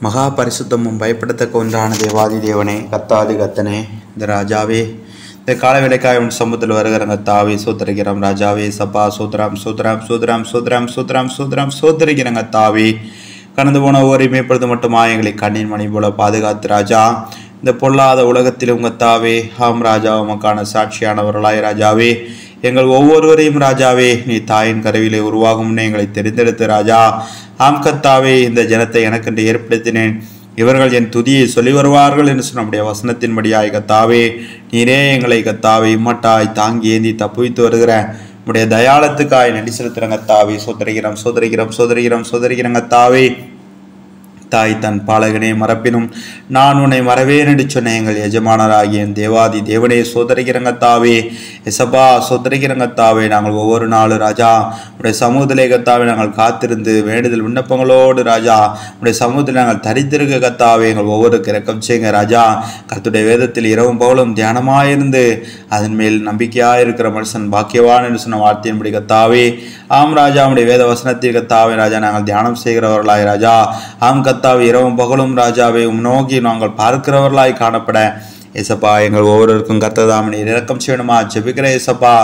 மகா பரிசுத்தமும் பயப்படத்தக்க ஒன்றான தேவாதி தேவனே, கத்தாதி கத்தனே, இந்த ராஜாவே, இந்த காலவேளைக்காய் உன் சமூகத்தில் வருகிற கத்தாவே சோத்தரிக்கிறோம். ராஜாவே சப்பா சோத்ராம் சோத்ராம் சோத்ராம் சோத்ராம் சோத்ராம் சோத்ராம் சோத்தரிக்கிறோம். கத்தாவே கடந்து போன ஒவ்வொரு மேற்படுத்த மட்டுமா எங்களை கண்ணின் மணி போல பாதுகாத்து ராஜா, இந்த பொல்லாத உலகத்திலும் கத்தாவே ஆம் ராஜா உமக்கான சாட்சியானவர்களாய் ராஜாவே எங்கள் ஒவ்வொருவரையும் ராஜாவே நீ தாயின் கருவிலே உருவாகும் முன்னே எங்களை தெரிந்தெடுத்து ராஜா ஆம் கத்தாவே இந்த ஜனத்தை எனக்கென்று ஏற்படுத்தினேன், இவர்கள் என் துதியை சொல்லி வருவார்கள் என்று நம்முடைய வசனத்தின்படியாய் கத்தாவே நீரே எங்களை கத்தாவே இம்மட்டாய் தாங்கி ஏந்தி தப்புவித்து வருகிற உடைய தயாளத்துக்காய் நடி செலுத்துகிற கத்தாவே சோதரிக்கிறோம் சோதரிக்கிறோம் சோதரிக்கிறோம் சோதரிக்கிறோம். கத்தாவே தாய் தன் பாலகனே மறப்பினும் நான் உன்னை மறவேன் என்று சொன்ன எங்கள் எஜமானராகிய தேவாதி தேவனே சோதரிக்கிறங்கத்தாவே எசப்பா சோதரிக்கிறங்கத்தாவே நாங்கள் ஒவ்வொரு நாளும் ராஜா உடைய சமூகத்திலே கத்தாவே நாங்கள் காத்திருந்து வேண்டுதல் விண்ணப்பங்களோடு ராஜா உடைய சமூகத்தில் நாங்கள் தரித்திருக்க கத்தாவே எங்கள் ஒவ்வொருக்கு இரக்கம் செய்யுங்க ராஜா. கர்த்தருடைய வேதத்தில் இரவும் பகலும் தியானமாயிருந்து அதன் மேல் நம்பிக்கையாயிருக்கிற மனுஷன் பாக்கியவான் என்று சொன்ன வார்த்தையின்படி கத்தாவே ஆம் ராஜா உடைய வேத வசனத்தில் கத்தாவே ராஜா நாங்கள் தியானம் செய்கிறவர்களாய் ராஜா ஆம் கத்தாவே இரவும் பகலும் ராஜாவை நோக்கி நாங்கள் பார்க்கிறவர்களாய் காணப்பட ஏசப்பா எங்கள் ஒவ்வொருவருக்கும் கர்த்ததாம் நீர் இரக்கம் செய்யணுமா ஜெபிக்கிற ஏசப்பா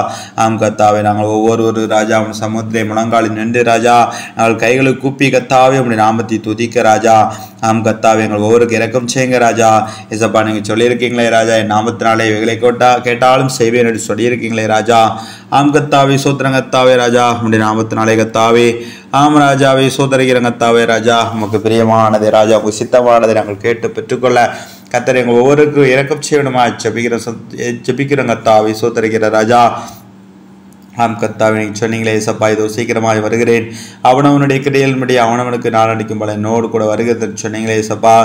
ஆம் கத்தாவே நாங்கள் ஒவ்வொரு ராஜா உன் சமுத்திரை முழங்காலில் நின்று ராஜா நாங்கள் கைகளை கூப்பி கத்தாவே உடைய நாமத்தை துதிக்க ராஜா ஆம் கத்தாவே எங்கள் ஒவ்வொருக்கு இரக்கம் செய்யுங்க ராஜா. ஏசப்பா நீங்கள் சொல்லியிருக்கீங்களே ராஜா என் நாமத்தினாலே இவைகளை கேட்டாலும் செய்வேன் என்று சொல்லியிருக்கீங்களே ராஜா ஆம் கத்தாவே சோத்திரம் கத்தாவே ராஜா உடைய நாமத்தினாலே கத்தாவே ஆம் ராஜாவே சோதரிக்கிற கத்தாவே ராஜா உமக்கு பிரியமானது ராஜா உங்க சித்தமானதை நாங்கள் கேட்டு பெற்றுக்கொள்ள கத்தரை எங்கள் ஒவ்வொருக்கும் இறக்கம் செய்யணுமா ஜெபிக்கிற கத்தாவை சோதரிக்கிற ராஜா ஆம் கத்தாவை நீங்கள் சொன்னீங்களே ஏசப்பா இதோ சீக்கிரமாய் வருகிறேன் அவனவனுடைய கிடையல் முடி அவனவனுக்கு நாளடிக்கும் பல என்னோடு கூட வருகிறது சொன்னீங்களே ஏசப்பா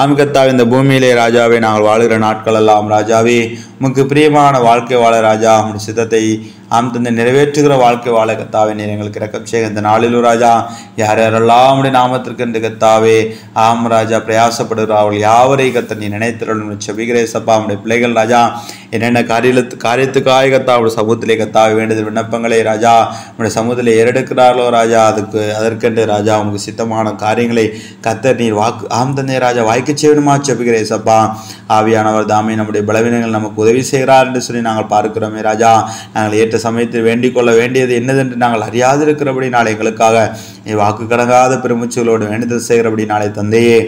ஆம் கத்தாவை இந்த பூமியிலே ராஜாவே நாங்கள் வாழுகிற நாட்கள் எல்லாம் ராஜாவே உமக்கு பிரியமான வாழ்க்கை வாழ ராஜா உங்களுடைய சித்தத்தை ஆம் தந்தை நிறைவேற்றுகிற வாழ்க்கை வாழ கத்தாவே நீர் எங்களுக்கு இரக்கம் செய்ய இந்த நாளிலும் ராஜா யார் யாரெல்லாம் உடைய நாமத்திற்கு என்று கத்தாவே ஆம் ராஜா பிரயாசப்படுகிறார்கள் யாவரை கத்த நீ நினைத்திருளும் செபிகிறேசப்பா உடைய பிள்ளைகள் ராஜா என்னென்ன காரியத்துக்காக கத்தா உடைய சமூகத்திலே கத்தாவே வேண்டியது விண்ணப்பங்களை ராஜா உடைய சமூகத்திலே ஏறெடுக்கிறார்களோ ராஜா அதற்கென்று ராஜா உங்களுக்கு சித்தமான காரியங்களை கத்த நீர் வாக்கு ஆம் தந்தை ராஜா வாய்க்க செய்யணுமா செபிகிறேசப்பா ஆவியானவர் தாமே நம்முடைய பலவீனங்கள் நமக்கு உதவி செய்கிறார் என்று சொல்லி நாங்கள் பார்க்கிறோமே ராஜா நாங்கள் ஏற்ற சமயத்தில் வேண்டிக் கொள்ள வேண்டியது என்னதென்று நாங்கள் அறியாதிருக்கிறபடி நாளை எங்களுக்காக நீ வாக்கு கடங்காத பெருமூச்சுகளோடு வேண்டுதல் செய்கிறபடி நாளை தந்தையே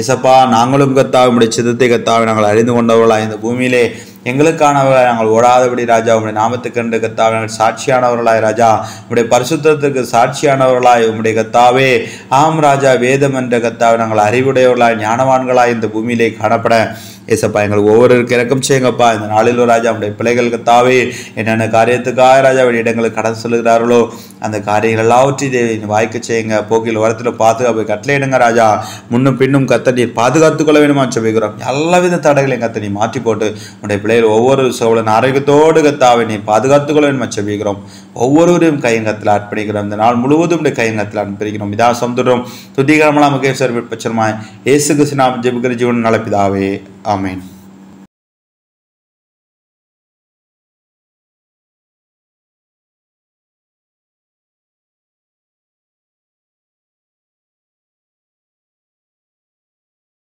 எசப்பா நாங்களும் கத்தாவே உடைய சித்தத்தை கத்தாவே நாங்கள் அறிந்து கொண்டவர்களாய் இந்த பூமியிலே எங்களுக்கானவர்களாய் நாங்கள் ஓடாதபடி ராஜா உடைய நாமத்துக்கண்டு கத்தாவே நாங்கள் சாட்சியானவர்களாய் ராஜா உடைய பரிசுத்தத்துக்கு சாட்சியானவர்களாய் உடைய கத்தாவே ஆம் ராஜா வேதம் என்ற கத்தாவே நாங்கள் அறிவுடையவர்களாய் ஞானவான்களாய் இந்த பூமியிலே காணப்பட ஏசப்பா எங்களுக்கு ஒவ்வொருவருக்கு இறக்கம் செய்யுங்கப்பா. இந்த நாளில் ராஜா உடைய பிள்ளைகள் கத்தாவே என்னென்ன காரியத்துக்காக ராஜா வெளி இடங்களுக்கு கடன் சொல்லுகிறார்களோ அந்த காரியங்கள் எல்லாவற்றையும் வாய்க்க செய்யுங்க. போக்கில் வரத்தில் பாதுகாப்பு கட்டளையிடுங்க ராஜா. முன்னும் பின்னும் கத்த நீர் பாதுகாத்துக் கொள்ள வேணுமா செபிக்கிறோம். எல்லாவித தடைகளையும் கத்த நீ மாற்றி போட்டு உடைய பிள்ளைகள் ஒவ்வொரு சோழன் ஆரோக்கியத்தோடு கத்தாவை நீ பாதுகாத்துக் கொள்ள வேணுமா செபிக்கிறோம். ஒவ்வொருவரையும் கையங்கத்தில் அர்ப்பணிக்கிறோம். இந்த நாள் முழுவதும் கையங்கத்தில் அர்ப்பணிக்கிறோம். இதா சமுதிரம் துதிகரமலாம் முகேஸ்வர் பட்சமாய் இயேசு கிறிஸ்து நாமத்தில் ஜெபிக்கிற ஜீவன் நல்ல பிதாவே ஆமென்.